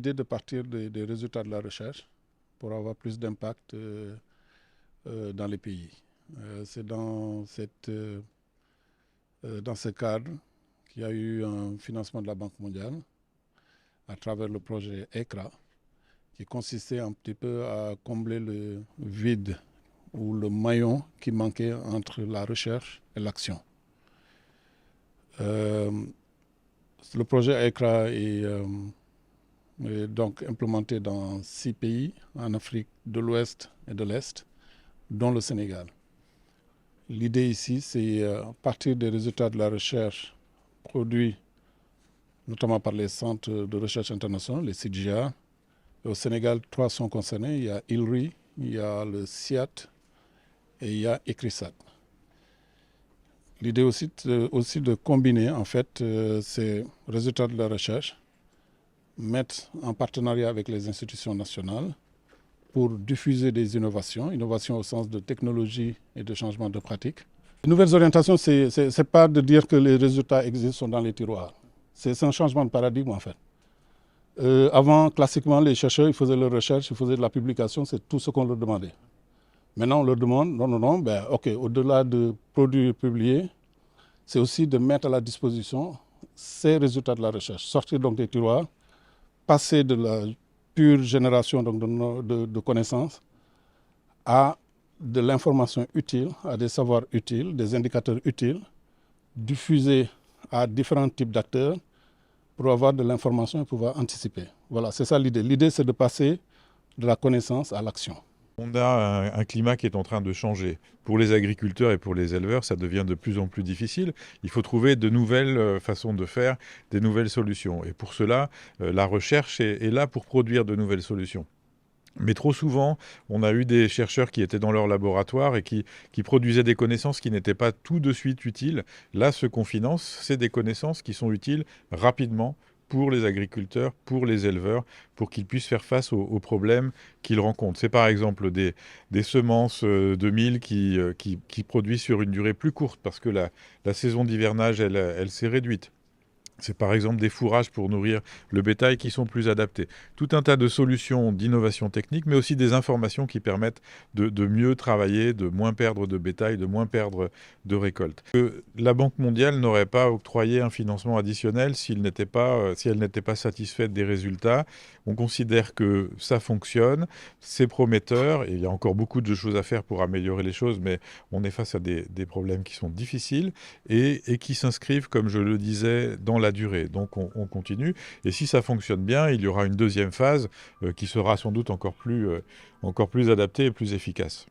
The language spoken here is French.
l'idée de partir des résultats de la recherche pour avoir plus d'impact dans les pays. C'est dans ce cadre qu'il y a eu un financement de la Banque mondiale à travers le projet ECRA, qui consistait un petit peu à combler le vide ou le maillon qui manquait entre la recherche et l'action. Le projet ECRA est donc implémenté dans 6 pays en Afrique de l'Ouest et de l'Est, dont le Sénégal. L'idée ici, c'est à partir des résultats de la recherche produits notamment par les centres de recherche internationaux, les CGIAR. Au Sénégal, 3 sont concernés. Il y a ILRI, il y a le CIAT et il y a ECRISAT. L'idée aussi de combiner en fait ces résultats de la recherche, mettre en partenariat avec les institutions nationales pour diffuser des innovations au sens de technologie et de changement de pratique. Les nouvelles orientations, c'est pas de dire que les résultats existent dans les tiroirs. C'est un changement de paradigme en fait. Avant, classiquement, les chercheurs, ils faisaient leur recherche, ils faisaient de la publication, c'est tout ce qu'on leur demandait. Maintenant, on leur demande, non, ok, au-delà de produits publiés, c'est aussi de mettre à la disposition ces résultats de la recherche. Sortir donc des tiroirs, passer de la pure génération donc, de connaissances à de l'information utile, à des savoirs utiles, des indicateurs utiles, diffusés à différents types d'acteurs pour avoir de l'information et pouvoir anticiper. Voilà, c'est ça l'idée. L'idée, c'est de passer de la connaissance à l'action. On a un climat qui est en train de changer. Pour les agriculteurs et pour les éleveurs, ça devient de plus en plus difficile. Il faut trouver de nouvelles façons de faire, des nouvelles solutions. Et pour cela, la recherche est là pour produire de nouvelles solutions. Mais trop souvent, on a eu des chercheurs qui étaient dans leur laboratoire et qui produisaient des connaissances qui n'étaient pas tout de suite utiles. Là, ce qu'on finance, c'est des connaissances qui sont utiles rapidement pour les agriculteurs, pour les éleveurs, pour qu'ils puissent faire face aux problèmes qu'ils rencontrent. C'est par exemple des semences de mil qui produisent sur une durée plus courte parce que la saison d'hivernage, elle s'est réduite. C'est par exemple des fourrages pour nourrir le bétail qui sont plus adaptés. Tout un tas de solutions d'innovation technique, mais aussi des informations qui permettent de mieux travailler, de moins perdre de bétail, de moins perdre de récoltes. La Banque mondiale n'aurait pas octroyé un financement additionnel si elle n'était pas satisfaite des résultats. On considère que ça fonctionne, c'est prometteur, et il y a encore beaucoup de choses à faire pour améliorer les choses, mais on est face à des problèmes qui sont difficiles et qui s'inscrivent, comme je le disais, dans la durée. Donc on continue. Et si ça fonctionne bien, il y aura une deuxième phase qui sera sans doute encore plus adaptée et plus efficace.